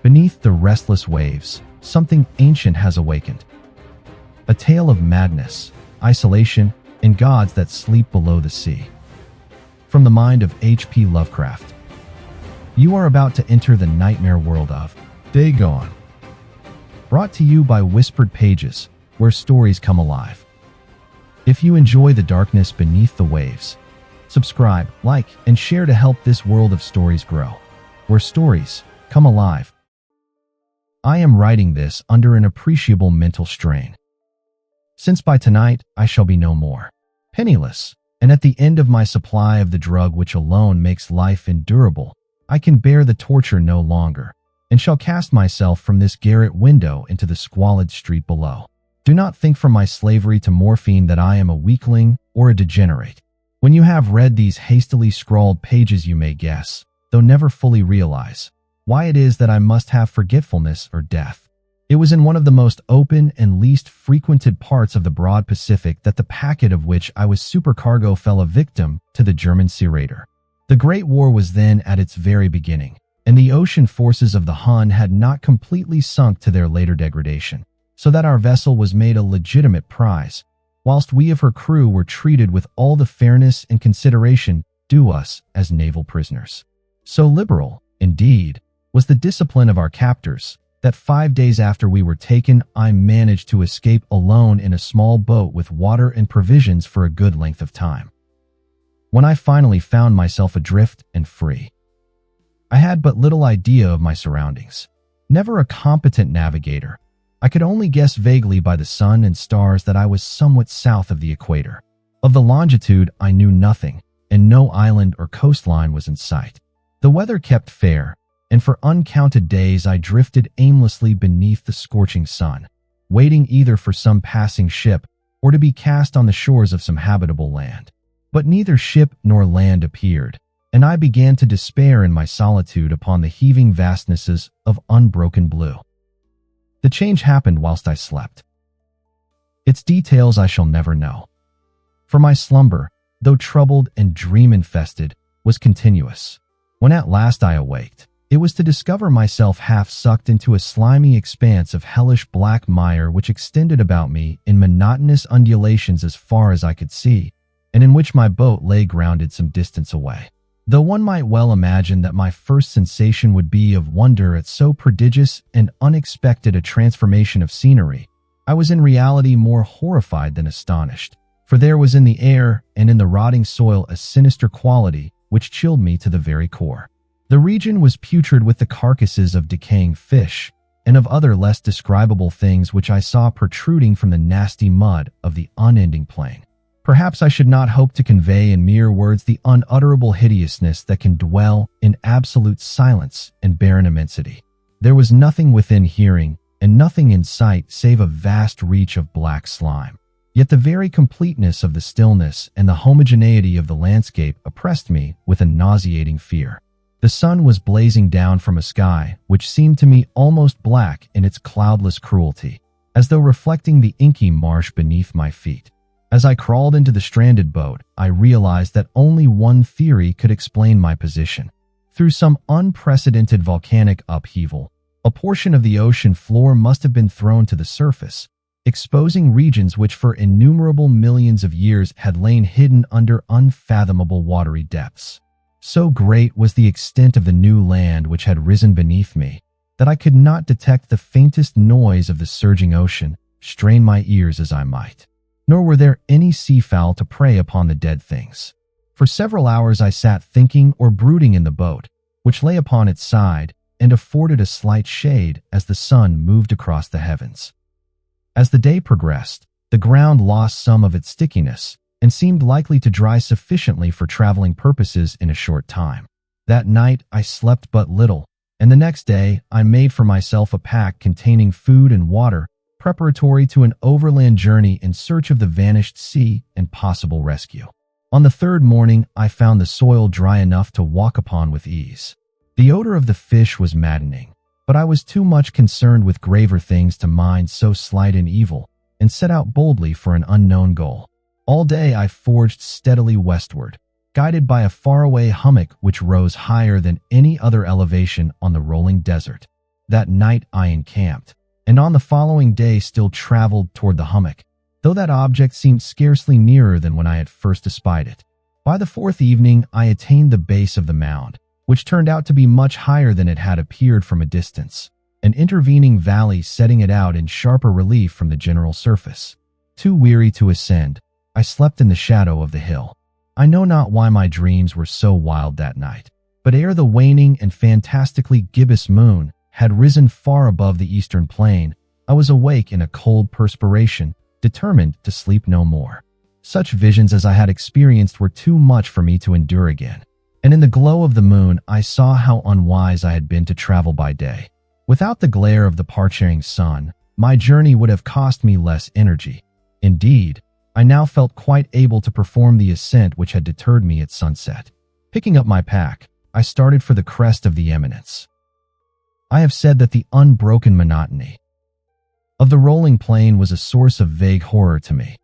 Beneath the restless waves, something ancient has awakened. A tale of madness, isolation, and gods that sleep below the sea. From the mind of HP Lovecraft. You are about to enter the nightmare world of Dagon. Brought to you by Whispered Pages, where stories come alive. If you enjoy the darkness beneath the waves, subscribe, like, and share to help this world of stories grow, where stories come alive. I am writing this under an appreciable mental strain, since by tonight I shall be no more penniless, and at the end of my supply of the drug which alone makes life endurable, I can bear the torture no longer, and shall cast myself from this garret window into the squalid street below. Do not think from my slavery to morphine that I am a weakling or a degenerate. When you have read these hastily scrawled pages, you may guess, though never fully realize, why it is that I must have forgetfulness or death. It was in one of the most open and least frequented parts of the broad Pacific that the packet of which I was supercargo fell a victim to the German sea raider. The Great War was then at its very beginning, and the ocean forces of the Hun had not completely sunk to their later degradation, so that our vessel was made a legitimate prize, whilst we of her crew were treated with all the fairness and consideration due us as naval prisoners. So liberal, indeed, was the discipline of our captors, that 5 days after we were taken, I managed to escape alone in a small boat with water and provisions for a good length of time. When I finally found myself adrift and free, I had but little idea of my surroundings. Never a competent navigator, I could only guess vaguely by the sun and stars that I was somewhat south of the equator. Of the longitude, I knew nothing, and no island or coastline was in sight. The weather kept fair, and for uncounted days I drifted aimlessly beneath the scorching sun, waiting either for some passing ship or to be cast on the shores of some habitable land. But neither ship nor land appeared, and I began to despair in my solitude upon the heaving vastnesses of unbroken blue. The change happened whilst I slept. Its details I shall never know, for my slumber, though troubled and dream-infested, was continuous. When at last I awaked, it was to discover myself half sucked into a slimy expanse of hellish black mire which extended about me in monotonous undulations as far as I could see, and in which my boat lay grounded some distance away. Though one might well imagine that my first sensation would be of wonder at so prodigious and unexpected a transformation of scenery, I was in reality more horrified than astonished, for there was in the air and in the rotting soil a sinister quality which chilled me to the very core. The region was putrid with the carcasses of decaying fish and of other less describable things which I saw protruding from the nasty mud of the unending plain. Perhaps I should not hope to convey in mere words the unutterable hideousness that can dwell in absolute silence and barren immensity. There was nothing within hearing and nothing in sight save a vast reach of black slime. Yet the very completeness of the stillness and the homogeneity of the landscape oppressed me with a nauseating fear. The sun was blazing down from a sky which seemed to me almost black in its cloudless cruelty, as though reflecting the inky marsh beneath my feet. As I crawled into the stranded boat, I realized that only one theory could explain my position. Through some unprecedented volcanic upheaval, a portion of the ocean floor must have been thrown to the surface, exposing regions which for innumerable millions of years had lain hidden under unfathomable watery depths. So great was the extent of the new land which had risen beneath me, that I could not detect the faintest noise of the surging ocean, strain my ears as I might. Nor were there any seafowl to prey upon the dead things. For several hours I sat thinking or brooding in the boat, which lay upon its side and afforded a slight shade as the sun moved across the heavens. As the day progressed, the ground lost some of its stickiness and seemed likely to dry sufficiently for traveling purposes in a short time. That night I slept but little, and the next day I made for myself a pack containing food and water, preparatory to an overland journey in search of the vanished sea and possible rescue. On the third morning I found the soil dry enough to walk upon with ease. The odor of the fish was maddening, but I was too much concerned with graver things to mind so slight an evil, and set out boldly for an unknown goal. All day I forged steadily westward, guided by a faraway hummock which rose higher than any other elevation on the rolling desert. That night I encamped, and on the following day still traveled toward the hummock, though that object seemed scarcely nearer than when I had first espied it. By the fourth evening, I attained the base of the mound, which turned out to be much higher than it had appeared from a distance, an intervening valley setting it out in sharper relief from the general surface. Too weary to ascend, I slept in the shadow of the hill. I know not why my dreams were so wild that night, but ere the waning and fantastically gibbous moon had risen far above the eastern plain, I was awake in a cold perspiration, determined to sleep no more. Such visions as I had experienced were too much for me to endure again, and in the glow of the moon I saw how unwise I had been to travel by day. Without the glare of the parching sun, my journey would have cost me less energy. Indeed, I now felt quite able to perform the ascent which had deterred me at sunset. Picking up my pack, I started for the crest of the eminence. I have said that the unbroken monotony of the rolling plain was a source of vague horror to me.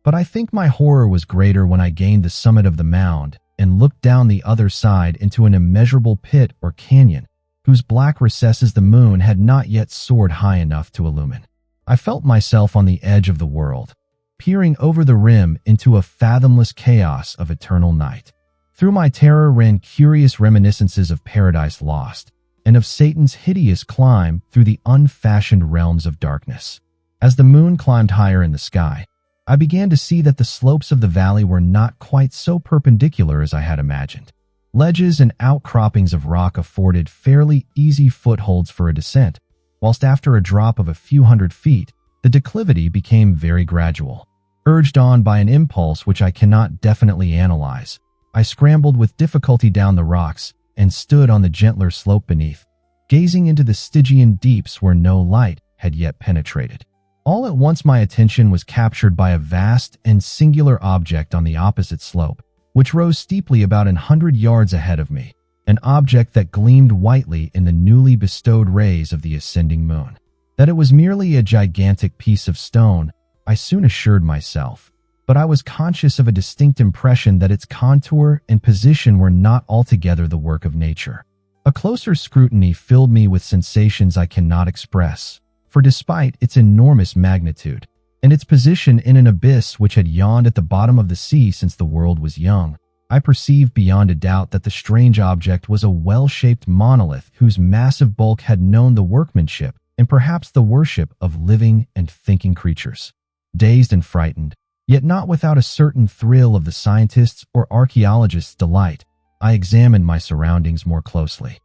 But I think my horror was greater when I gained the summit of the mound and looked down the other side into an immeasurable pit or canyon, whose black recesses the moon had not yet soared high enough to illumine. I felt myself on the edge of the world, peering over the rim into a fathomless chaos of eternal night. Through my terror ran curious reminiscences of Paradise Lost and of Satan's hideous climb through the unfashioned realms of darkness. As the moon climbed higher in the sky, I began to see that the slopes of the valley were not quite so perpendicular as I had imagined. Ledges and outcroppings of rock afforded fairly easy footholds for a descent, whilst after a drop of a few hundred feet, the declivity became very gradual. Urged on by an impulse which I cannot definitely analyze, I scrambled with difficulty down the rocks and stood on the gentler slope beneath, gazing into the Stygian deeps where no light had yet penetrated. All at once my attention was captured by a vast and singular object on the opposite slope, which rose steeply about 100 yards ahead of me, an object that gleamed whitely in the newly bestowed rays of the ascending moon. That it was merely a gigantic piece of stone, I soon assured myself, but I was conscious of a distinct impression that its contour and position were not altogether the work of nature. A closer scrutiny filled me with sensations I cannot express, for despite its enormous magnitude and its position in an abyss which had yawned at the bottom of the sea since the world was young, I perceived beyond a doubt that the strange object was a well-shaped monolith whose massive bulk had known the workmanship and perhaps the worship of living and thinking creatures. Dazed and frightened, yet not without a certain thrill of the scientist's or archaeologist's delight, I examined my surroundings more closely.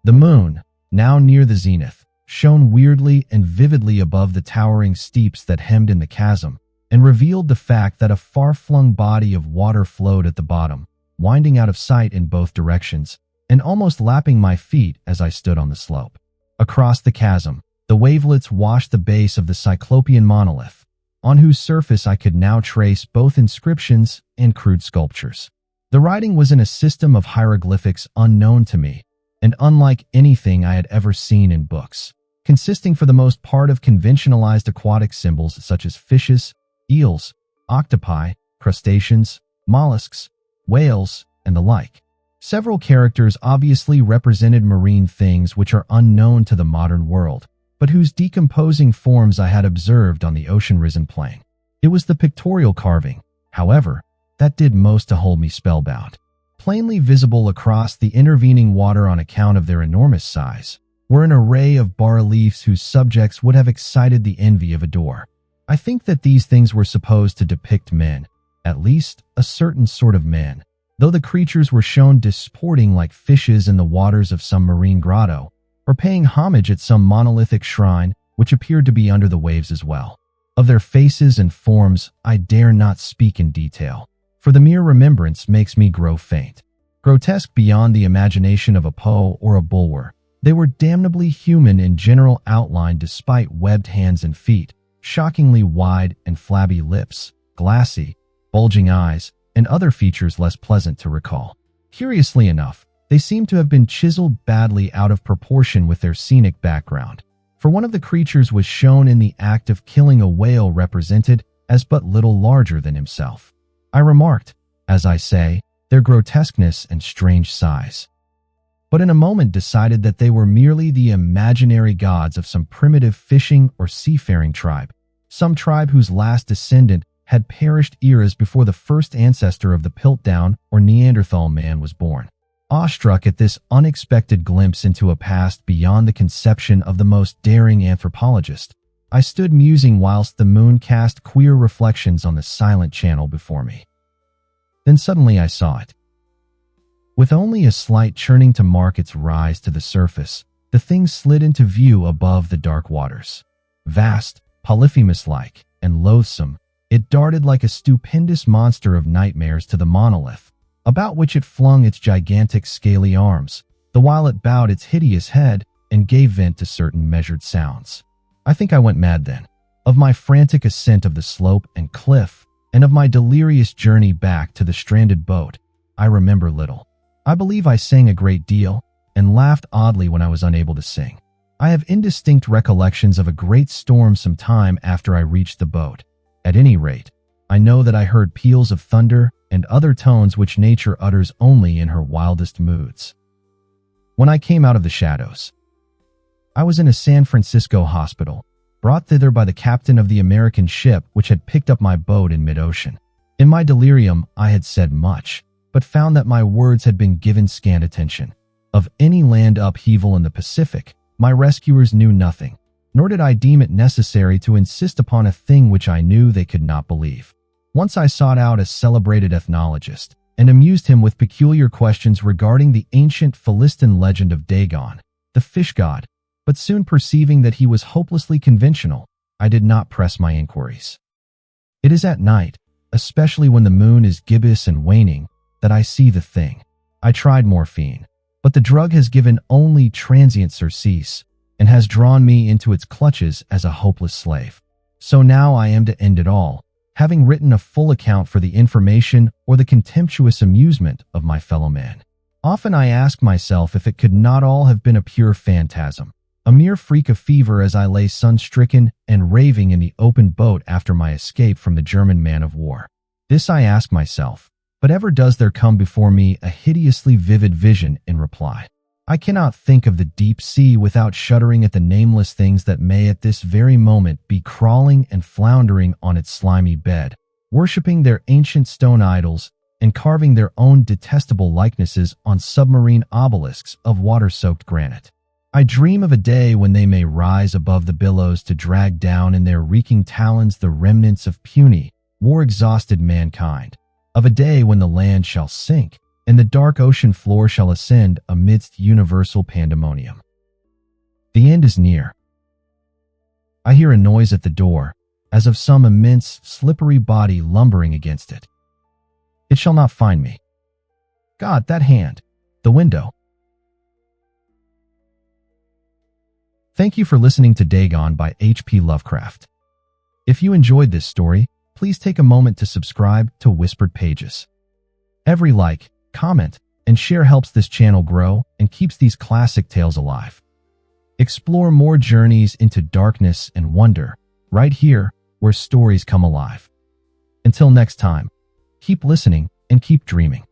The moon, now near the zenith, shone weirdly and vividly above the towering steeps that hemmed in the chasm, and revealed the fact that a far-flung body of water flowed at the bottom, winding out of sight in both directions, and almost lapping my feet as I stood on the slope. Across the chasm, the wavelets washed the base of the Cyclopean monolith, on whose surface I could now trace both inscriptions and crude sculptures. The writing was in a system of hieroglyphics unknown to me, and unlike anything I had ever seen in books, consisting for the most part of conventionalized aquatic symbols such as fishes, eels, octopi, crustaceans, mollusks, whales, and the like. Several characters obviously represented marine things which are unknown to the modern world, but whose decomposing forms I had observed on the ocean-risen plain. It was the pictorial carving, however, that did most to hold me spellbound. Plainly visible across the intervening water on account of their enormous size were an array of bas-reliefs whose subjects would have excited the envy of a Dor. I think that these things were supposed to depict men, at least a certain sort of men, though the creatures were shown disporting like fishes in the waters of some marine grotto, or paying homage at some monolithic shrine which appeared to be under the waves as well. Of their faces and forms I dare not speak in detail, for the mere remembrance makes me grow faint. Grotesque beyond the imagination of a Poe or a Bulwer, they were damnably human in general outline despite webbed hands and feet, shockingly wide and flabby lips, glassy, bulging eyes, and other features less pleasant to recall. Curiously enough, they seem to have been chiseled badly out of proportion with their scenic background, for one of the creatures was shown in the act of killing a whale represented as but little larger than himself. I remarked, as I say, their grotesqueness and strange size. but in a moment decided that they were merely the imaginary gods of some primitive fishing or seafaring tribe, some tribe whose last descendant had perished eras before the first ancestor of the Piltdown or Neanderthal man was born. Awestruck at this unexpected glimpse into a past beyond the conception of the most daring anthropologist, I stood musing whilst the moon cast queer reflections on the silent channel before me. Then suddenly I saw it. With only a slight churning to mark its rise to the surface, the thing slid into view above the dark waters. Vast, Polyphemus-like, and loathsome, it darted like a stupendous monster of nightmares to the monolith, about which it flung its gigantic scaly arms, the while it bowed its hideous head and gave vent to certain measured sounds. I think I went mad then. Of my frantic ascent of the slope and cliff, and of my delirious journey back to the stranded boat, I remember little. I believe I sang a great deal, and laughed oddly when I was unable to sing. I have indistinct recollections of a great storm some time after I reached the boat. At any rate, I know that I heard peals of thunder and other tones which nature utters only in her wildest moods. When I came out of the shadows, I was in a San Francisco hospital, brought thither by the captain of the American ship which had picked up my boat in mid-ocean. In my delirium, I had said much, but found that my words had been given scant attention. Of any land upheaval in the Pacific, my rescuers knew nothing, nor did I deem it necessary to insist upon a thing which I knew they could not believe. Once I sought out a celebrated ethnologist, and amused him with peculiar questions regarding the ancient Philistine legend of Dagon, the fish god, but soon perceiving that he was hopelessly conventional, I did not press my inquiries. It is at night, especially when the moon is gibbous and waning, that I see the thing. I tried morphine, but the drug has given only transient surcease, and has drawn me into its clutches as a hopeless slave. So now I am to end it all, having written a full account for the information or the contemptuous amusement of my fellow man. Often I ask myself if it could not all have been a pure phantasm, a mere freak of fever as I lay sun-stricken and raving in the open boat after my escape from the German man-of-war. This I ask myself, but ever does there come before me a hideously vivid vision in reply. I cannot think of the deep sea without shuddering at the nameless things that may at this very moment be crawling and floundering on its slimy bed, worshipping their ancient stone idols and carving their own detestable likenesses on submarine obelisks of water-soaked granite. I dream of a day when they may rise above the billows to drag down in their reeking talons the remnants of puny, war-exhausted mankind, of a day when the land shall sink and the dark ocean floor shall ascend amidst universal pandemonium. The end is near. I hear a noise at the door, as of some immense, slippery body lumbering against it. It shall not find me. God, that hand! The window! Thank you for listening to Dagon by HP Lovecraft. If you enjoyed this story, please take a moment to subscribe to Whispered Pages. Every like, comment, and share helps this channel grow and keeps these classic tales alive. Explore more journeys into darkness and wonder, right here where stories come alive. Until next time, keep listening and keep dreaming.